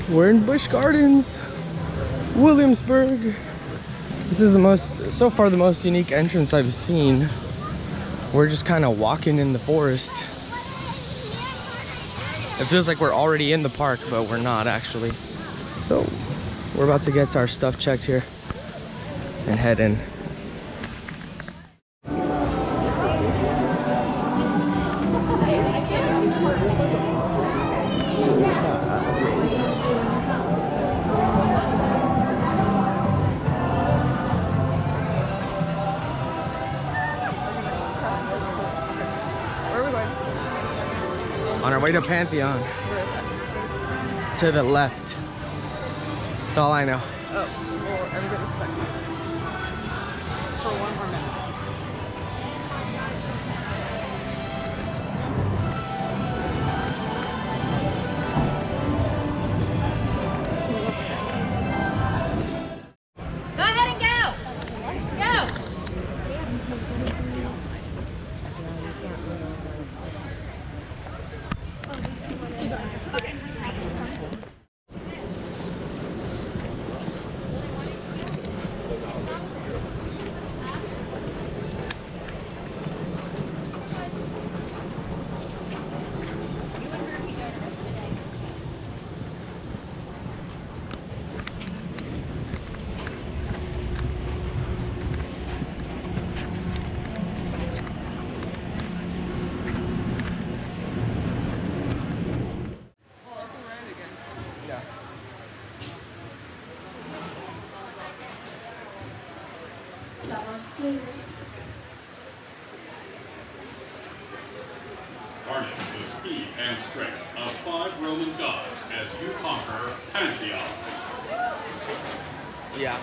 We're in Busch Gardens Williamsburg. This is so far the most unique entrance I've seen. We're just kind of walking in the forest. It feels like we're already in the park, but we're not actually. So we're about to get our stuff checked here and head in. On our way to Pantheon. Where is that? To the left. That's all I know. Oh, well, everybody's stuck. For one more minute. Go ahead and go! Go! Harness the speed and strength of 5 Roman gods as you conquer Pantheon. Yeah.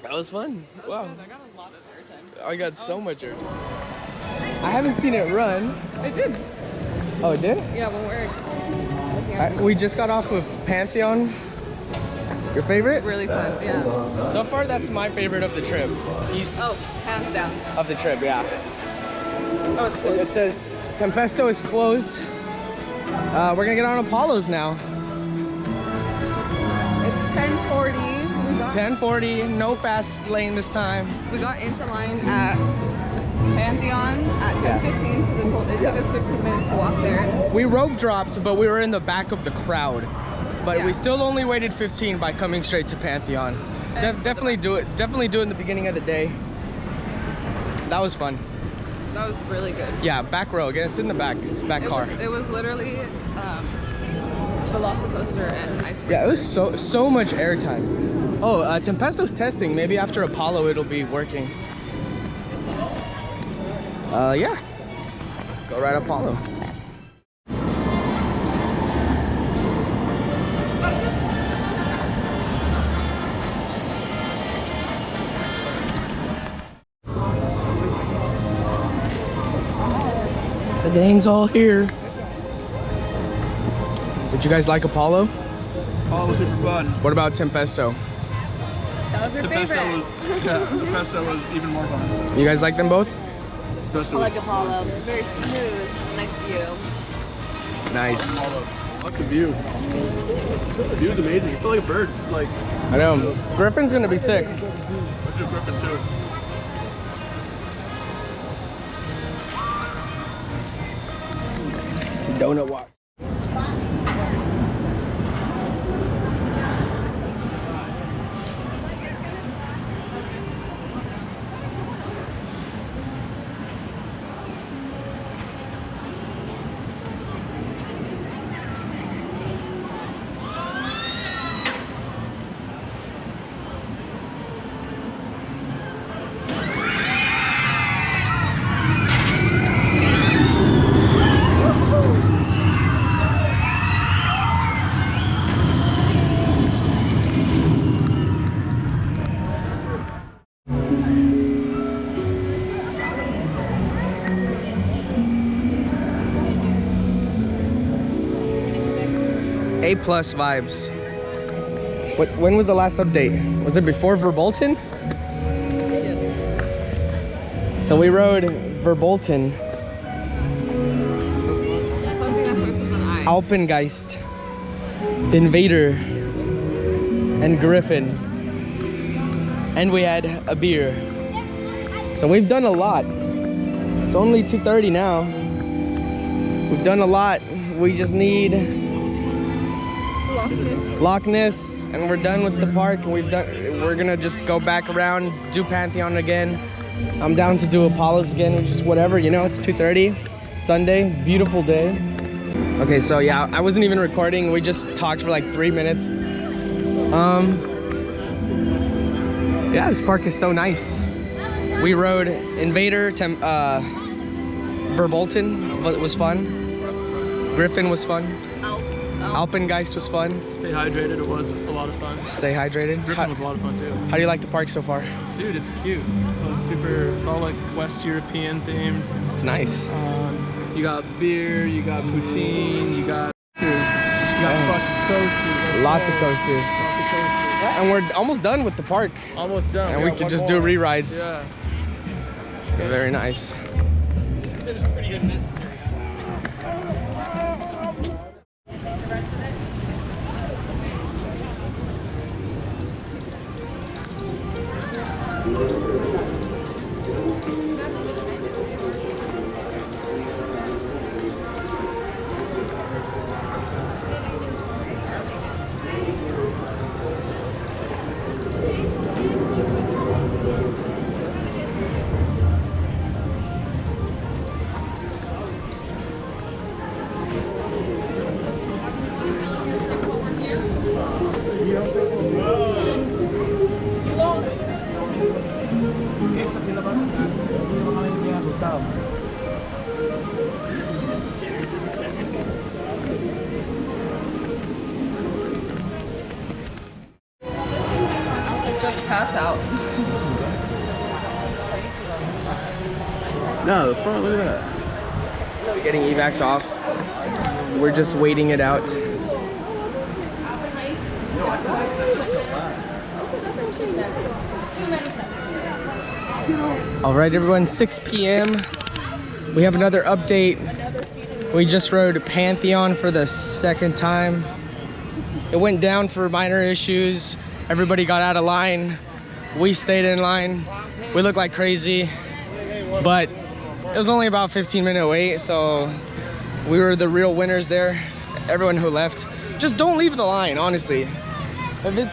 That was fun. Wow. I got a lot of airtime. I got so much airtime. I haven't seen it run. It did. Oh, it did? Yeah, when we're looking at We just got off of Pantheon. Your favorite? really fun. Yeah. So far, that's my favorite of the trip. Oh, hands down. Of the trip, yeah. Oh, it's closed. It says Tempesto is closed. We're gonna get on Apollo's now. It's 10:40. 10:40, no fast lane this time. We got into line at Pantheon at 10:15 because it took us 15 minutes to walk there. We rope dropped, but we were in the back of the crowd. But Yeah. we still only waited 15 by coming straight to Pantheon. Definitely do it. Definitely do it in the beginning of the day. That was fun. That was really good. Yeah, back row. Get us in the back car. It was literally Velocicoaster and ice cream. Yeah, it was so much airtime. Oh, Tempesto's testing. Maybe after Apollo it'll be working. Yeah. Go ride Apollo. The gang's all here. Did you guys like Apollo? Apollo was super fun. What about Tempesto? That was your favorite. Tempesto was even more fun. You guys like them both? Tempesto I like Apollo. Very smooth, nice view. Nice. I like the view. The view's amazing. You feel like a bird. It's like, I know. Griffin's gonna be sick. let's do Griffin too. Donut walk. A+ vibes. When was the last update? Was it before Verbolten? Yes. So we rode Verbolten, Something that starts with an I. Alpengeist, Invader, and Griffin. And we had a beer. So we've done a lot. It's only 2:30 now. We've done a lot. We just need Loch Ness, and we're done with the park. We're gonna just go back around, do Pantheon again. I'm down to do Apollo's again, just whatever, you know. It's 2:30, Sunday, beautiful day. Okay, so yeah, I wasn't even recording. We just talked for like 3 minutes. Yeah, this park is so nice. We rode Invader, Verbolten, but it was fun. Griffin was fun. Alpengeist was fun. Stay hydrated. It was a lot of fun. Stay hydrated. Griffin was a lot of fun too. How do you like the park so far? Dude, it's cute. It's all like West European themed. It's nice. You got beer, you got poutine, you got fucking coasters. Lots of coasters. And we're almost done with the park. Almost done. And we could just do re-rides. Yeah. Very nice. It's pretty good necessary. Just pass out. No, the front, look at that. We're getting evac'd off. We're just waiting it out. All right, everyone, 6 p.m. We have another update. We just rode Pantheon for the second time. It went down for minor issues. Everybody got out of line. We stayed in line. We looked like crazy, but it was only about 15-minute wait, so we were the real winners there. Everyone who left, just don't leave the line, honestly. If it,